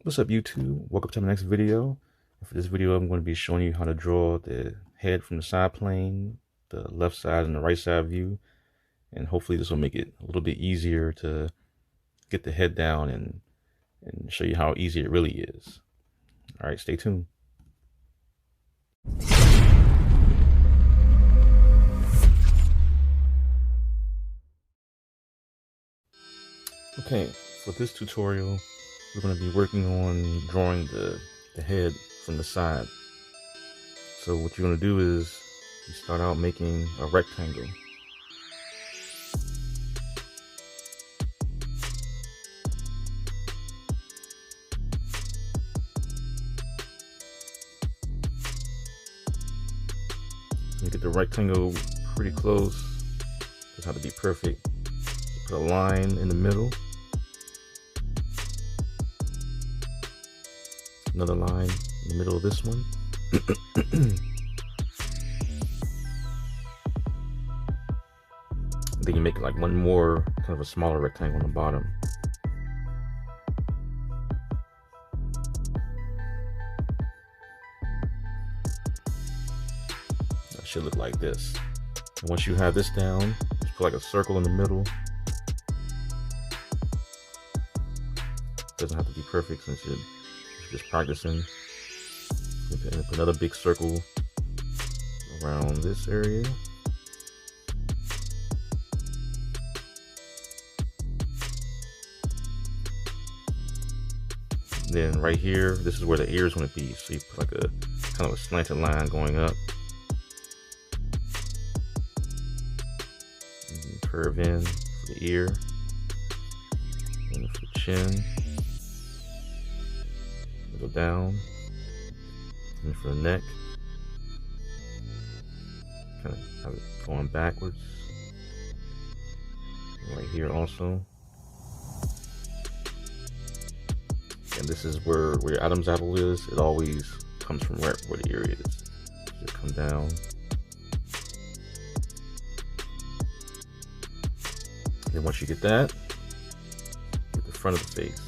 What's up, YouTube? Welcome to my next video. For this video, I'm going to be showing you how to draw the head from the side plane, the left side and the right side view, and hopefully this will make it a little bit easier to get the head down and show you how easy it really is. All right, stay tuned. Okay, for this tutorial, we're going to be working on drawing the head from the side. So what you're going to do is you start out making a rectangle. You get the rectangle pretty close. Doesn't have to be perfect. Put a line in the middle. Another line in the middle of this one. Then you make like one more kind of a smaller rectangle on the bottom. That should look like this. And once you have this down, just put like a circle in the middle. Doesn't have to be perfect since you're just practicing. Put another big circle around this area. Then right here, this is where the ear is going to be. So you put like a kind of a slanted line going up. And curve in for the ear and for the chin. Go down, and for the neck, kind of have it going backwards. And right here also. And this is where your Adam's apple is. It always comes from right where the ear is. Just come down. And once you get that, get the front of the face.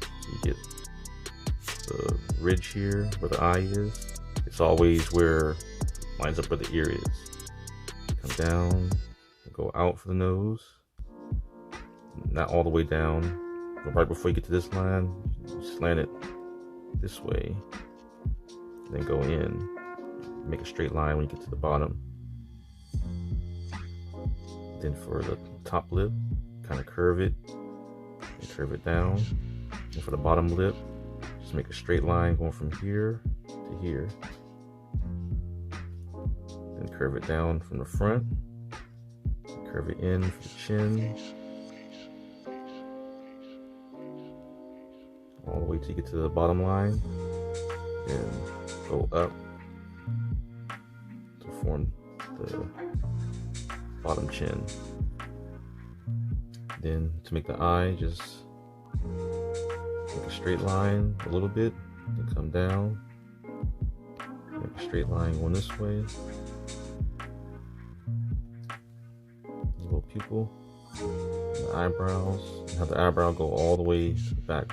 So you get the ridge here where the eye is. It's always where it lines up where the ear is. Come down, go out for the nose, not all the way down, but right before you get to this line, you slant it this way, then go in, make a straight line when you get to the bottom. Then for the top lip, kind of curve it and curve it down. And for the bottom lip, just make a straight line going from here to here. Then curve it down from the front. Curve it in for the chin. All the way till you get to the bottom line. Then go up to form the bottom chin. Then to make the eye, just make a straight line a little bit, then come down, make a straight line going this way, a little pupil, the eyebrows, and have the eyebrow go all the way to the back,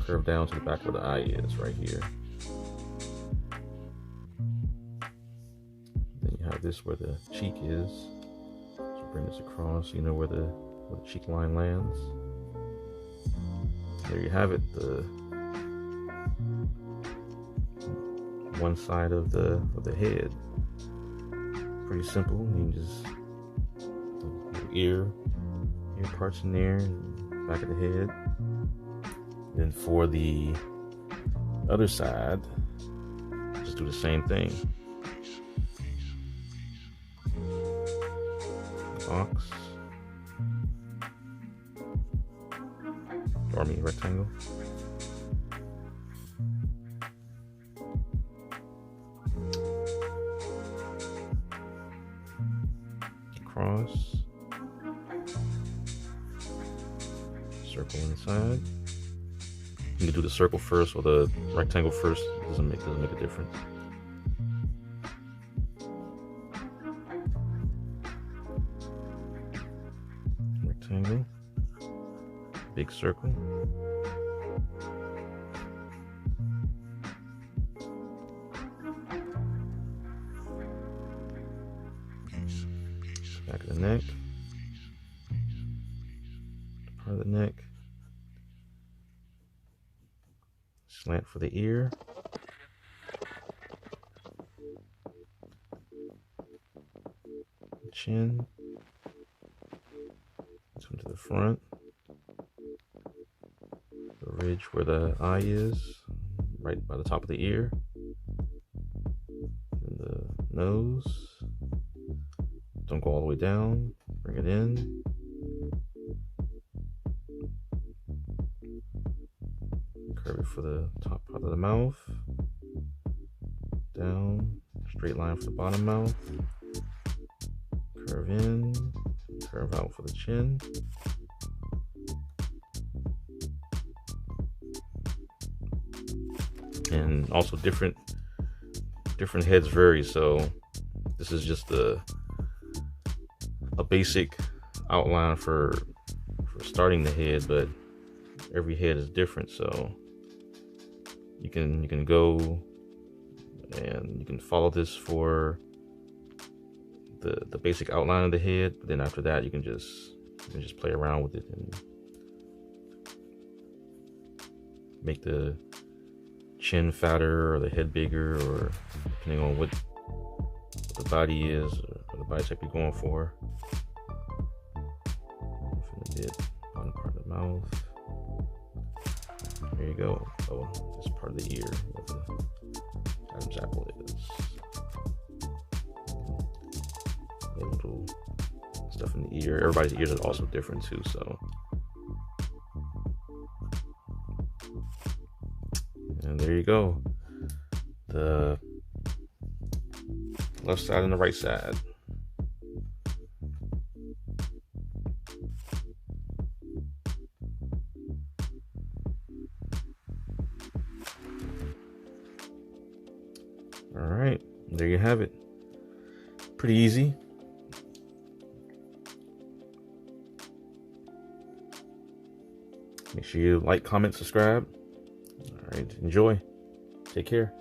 curve down to the back where the eye is, right here. Then you have this where the cheek is, so bring this across, you know where the cheek line lands. There you have it, the one side of the head. Pretty simple. You can just ear parts in there, and back of the head. Then for the other side, just do the same thing. Box. Draw me a rectangle. Cross. Circle inside. You can do the circle first or the rectangle first. Doesn't make a difference. Rectangle. Big circle. Back of the neck. Part of the neck. Slant for the ear. Chin. Come to the front. The ridge where the eye is, right by the top of the ear. And the nose. Don't go all the way down. Bring it in. Curve it for the top part of the mouth. Down. Straight line for the bottom mouth. Curve in. Curve out for the chin. And also different heads vary, so this is just a basic outline for starting the head, but every head is different, so you can go and you can follow this for the basic outline of the head, but then after that you can just play around with it and make the chin fatter or the head bigger, or depending on what the body is or the body type you're going for. I'm gonna get bottom part of the mouth. There you go. Oh, this part of the ear where the Adam's apple is. A little stuff in the ear. Everybody's ears are also different too, so. And there you go. The left side and the right side. All right, there you have it. Pretty easy. Make sure you like, comment, subscribe. All right, enjoy. Take care.